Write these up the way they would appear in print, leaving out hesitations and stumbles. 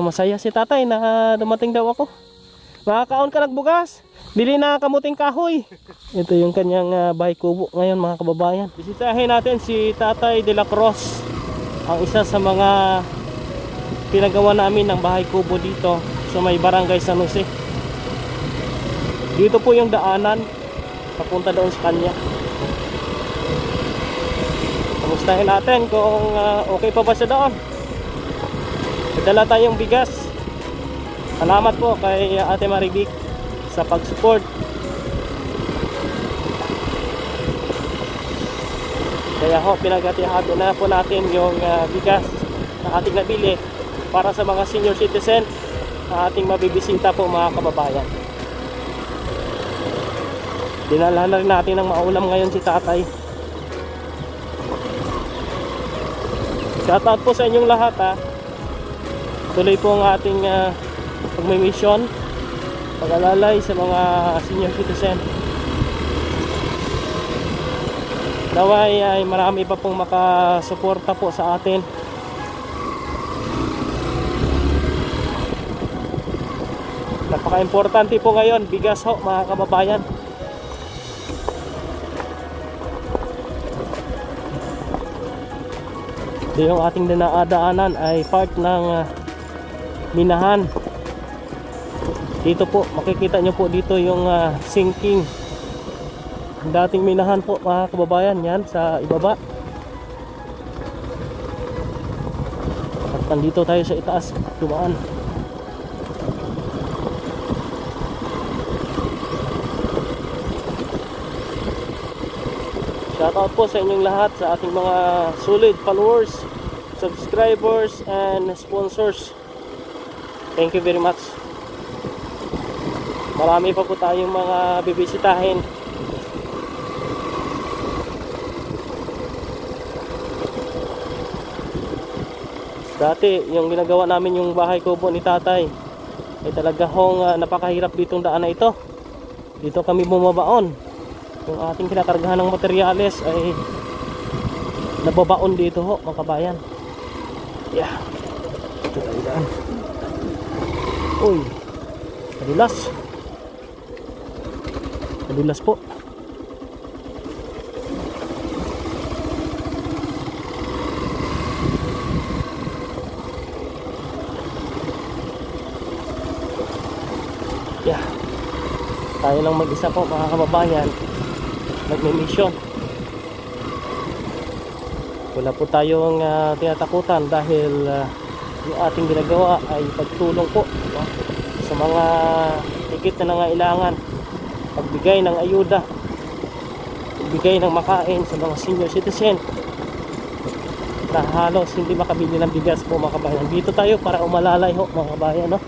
Masaya si tatay na dumating daw ako. Makakaon ka nagbugas. Bili na kamuting kahoy. Ito yung kanyang bahay kubo ngayon mga kababayan. Bisitahin natin si Tatay de la Cruz. Ang isa sa mga pinagawa namin ng bahay kubo dito sa may barangay San Jose. Dito po yung daanan papunta doon sa kanya. Kamustahin natin kung okay pa ba siya doon. Dala tayong bigas. Salamat po kay Ate Maribik sa pag-support. Kaya ho, pinaghatihado na po natin yung bigas na ating nabili para sa mga senior citizen na ating mabibisita po mga kababayan. Dinala na rin natin ng maulam ngayon si tatay. Shoutout po sa inyong lahat ha. Tuloy po ang ating pagmimisyon, pag-alalay sa mga senior citizen. Naway ay marami pa pong makasuporta po sa atin. Napaka-importante po ngayon, bigas ho mga kababayan. Ito yung ating dinadaanan ay part ng minahan. Dito po makikita nyo po dito yung sinking dating minahan po mga kababayan, yan sa ibaba. At nandito tayo sa itaas dumaan. Shoutout po sa inyong lahat, sa ating mga solid followers, subscribers and sponsors. Thank you very much. Marami pa po tayong mga bibisitahin. Dati yung ginagawa namin yung bahay kubo ni tatay ay talaga hong napakahirap ditong daan na ito. Dito kami bumabaon. Yung ating kinakargahan ng materyales ay nababaon dito ho mga kabayan. Yeah. Ito tayo daan. Uy, madulas. Madulas po. Yeah. Tayo lang mag-isa po mga kababayan, nagme-mission. Wala po tayong tinatakutan dahil yung ating ginagawa ay pagtulong po sa mga higit na nangailangan, pagbigay ng ayuda, pagbigay ng makain sa mga senior citizen na halos hindi makabili ng bigas po mga kabayan. Dito tayo para umalalay ho mga kabayan, no?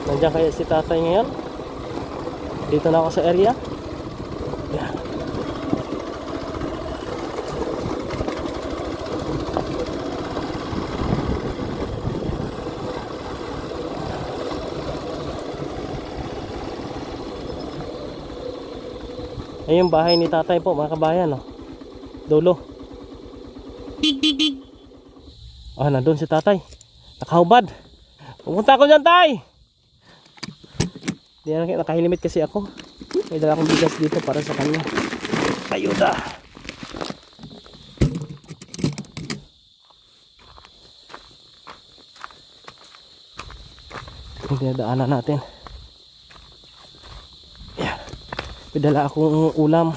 Nandiyan kaya si tatay ngayon. Dito na ako sa area. Yeah. Ayun yung bahay ni tatay po mga kabayan, no? Dulo. Ah, nandun si tatay. Nakahubad. Pumunta ako dyan, tay! Nakahilimit kasi ako. May dala akong bigas dito para sa kanya. Ayuda. Dinadaanan natin. Yeah. May dala akong ulam.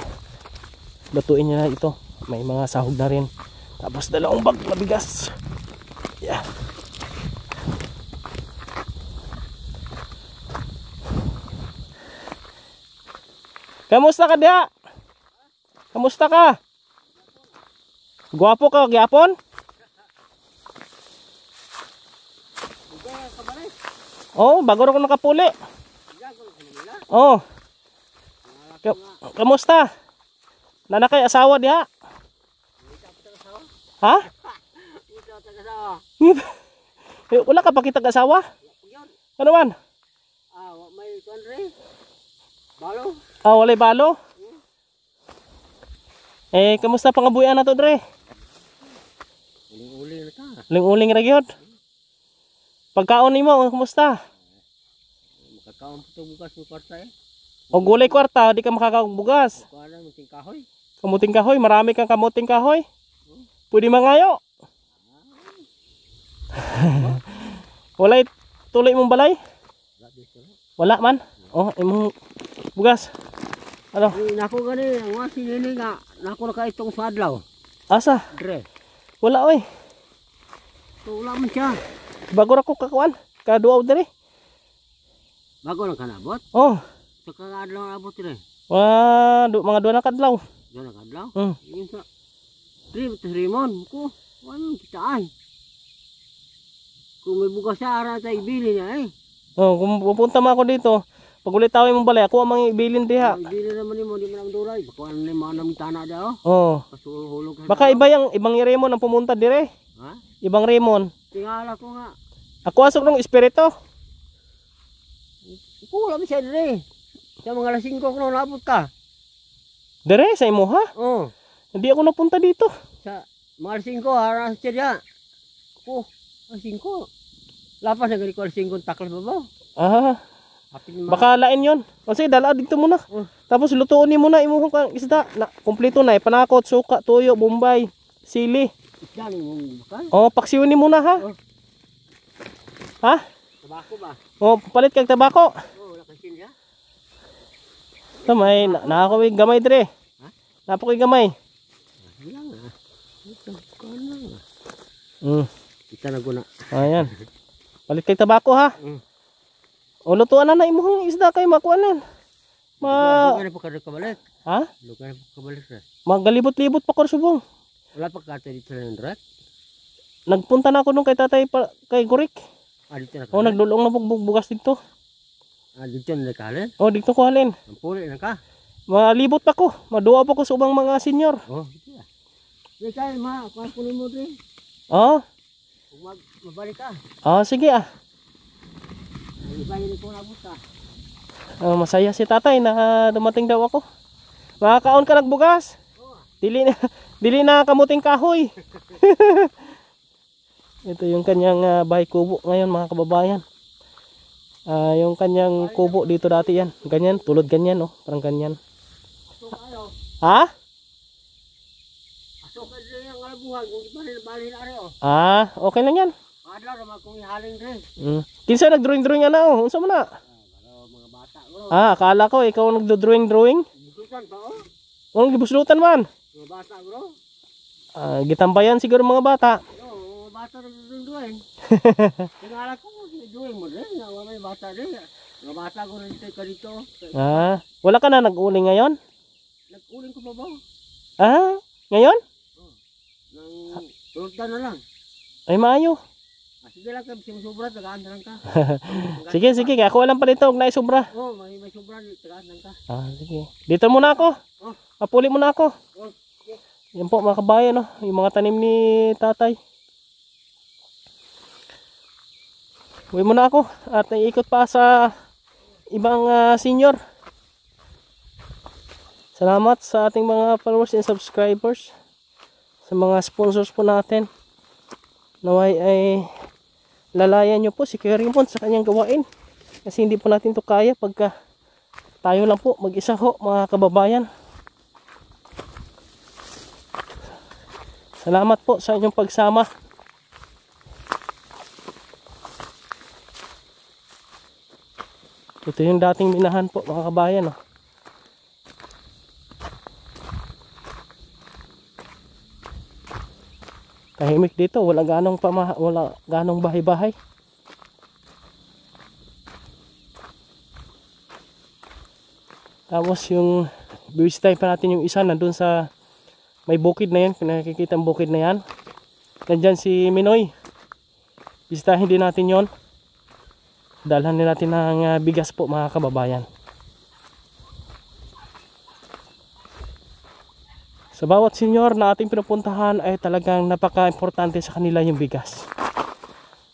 Lutuin niya na ito. May mga sahog na rin. Tapos dalawang bag na bigas. Yeah. Kamusta ka diha? Kamusta ka? Guwapo ka gyapon? Oh, bago ra ko nakapuli. Oh. Kamusta? Nanakay asawa diha? Ha? Wala ka pa kitag asawa? Ano man? Balo. Ah, walay balo. Kamusta pangabuyan na to, Dre? Uling-uling na ka. Uling-uling ra gyud. Pagkaon nimo, kumusta? Makakaon po ito bukas ng kwarta eh. O gulay kwarta, di ka makakabugas. Kuha na, munting kahoy. Kamuting kahoy, marami kang kamuting kahoy. Pwede mangayo. Walay tuloy mong balay? Wala man. Oh, imong bugas. Ano? Nako gani, ang mga sinini nga, nako na ka itong sadlaw. Asa? Dre. Wala oy. So, wala man siya. Bago ra ko kakuan. Kaduaw diri. Bago lang ka nabot. Oh. So, kakaadlaw na abot rin. Mga duwa na kadlaw. Diyan na kadlaw? Mm. Yung sa... Dre, ito Raymond. Ko, ano kita ay. Kung may bukas siya, ara tayo ibili niya eh. Oh, kung pupunta man ako dito, pag ulit tawin mong balay, ako ang mga ibilin diha. Ibili naman mo, di mo lang duray. Baka ano na yung mga namtana daw. Oh. Kasuhulog ka. Baka iba yung ibang Raymond ang pumunta dire. Ha? Ibang Raymond. Tingala ko nga. Ako asok ng espiritu. Wala mo siya dire. Sa mga lasing ko kung nabot ka. Dire sa imo ha? Oo. Hindi ako napunta dito. Sa mga lasing ko, harang siya diya. Ko, lasing ko. Lapas na gani ko lasing ko taklas ba ba? Ah, baka lain yon. O sige, dala dito muna. Tapos lutuon ni muna imo kang isda. Na, kumpleto na, panakot, suka, tuyo, bombay, sili. Isda ni mong bakal. Oh, paksiw ni muna ha. Ha? Tabako ba? Oh, palit kag tabako. Wala kang siya. Tamay, nakakoy gamay dire. Ha? Napakoy gamay. Wala nga. Ito ka na. Kita na guna. Ayan. Palit kag tabako ha. O lutuan na imong isda kay makuanan. Lugan na po ka kabalik. Ha? Lugan na po kabalik na. Magalibot-libot pa ko subong. Wala pa ka dito na ng direct. Nagpunta na ako nung kay tatay kay Gurik. Dito na ka. Oh, nagdulong na bugas dito. Dito na nakalin. Oh, dito ko halin. Ang puli na ka. Malibot pa ko. Maduwa pa ko sa ubang mga senior. Oh, dito na. Dito tayo ma, kunin mo din. Oh. Kung mabalik ka. Oh, sige ah. Ibayin ko na buta. Masaya si tatay na dumating daw ako. Makakaon ka nagbugas. Dili na kamuting kahoy. Ito yung kanyang bahay kubo ngayon mga kababayan. Yung kanyang kubo dito dati yan. Ganyan, tulad ganyan oh, parang ganyan. Ha? Okay lang yan. Adlaw naman kung ihaling rin. Kinsa nagdrawing-drawing ana oh? Unsa man na? Mga bata ko. Akala ko ikaw ang nagdo-drawing-drawing. Buslutan pa oh. Anong gibuslutan man? Mga bata bro. Gitambayan siguro mga bata. Oo, mga bata nagdo-drawing. Tingala ko drawing mo rin. Wala may bata rin. Mga bata ko rin ka dito. Wala ka na nag-uling ngayon? Nag-uling ko pa ba? Ngayon? Nang tulta na lang. Ay maayo. Sige lang ka, sobra, tagaan na lang ka. Sige, ako alam pa dito, huwag na sobra. Oo, may sobra, tagaan lang ka. Sige. Dito muna ako. Papuli muna ako. Yan po mga kabayan, no? Yung mga tanim ni tatay. Uwi muna ako at iikot pa sa ibang senior. Salamat sa ating mga followers and subscribers. Sa mga sponsors po natin. Naway ay lalayan nyo po si Kuya Raymond sa kanyang gawain. Kasi hindi po natin to kaya pagka tayo lang po mag-isa ho mga kababayan. Salamat po sa inyong pagsama. Ito yung dating minahan po mga kabayan. Tahimik dito, wala ganong bahay-bahay. Tapos yung bisitahin pa natin yung isa nandun sa may bukid na yan, nakikita ang bukid na yan. Nandyan si Minoy. Bisitahin din natin yon. Dalhan din natin ng bigas po mga kababayan. Sa bawat senior na ating pinupuntahan ay talagang napaka-importante sa kanila yung bigas.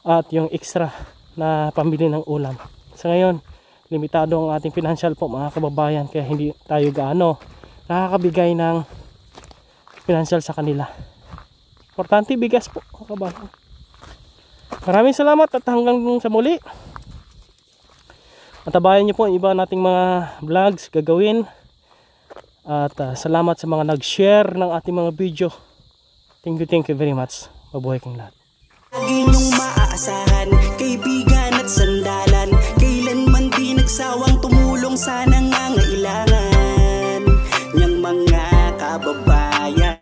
At yung extra na pambili ng ulam. Sa ngayon, limitado ang ating financial po mga kababayan, kaya hindi tayo gaano nakakabigay ng financial sa kanila. Importante bigas po mga kababayan. Maraming salamat at hanggang sa muli. Matabayan niyo po ang iba nating mga vlogs gagawin. At salamat sa mga nag-share ng ating mga video. Thank you very much. Mabuhay kang lahat. Lagi niyong maaasahan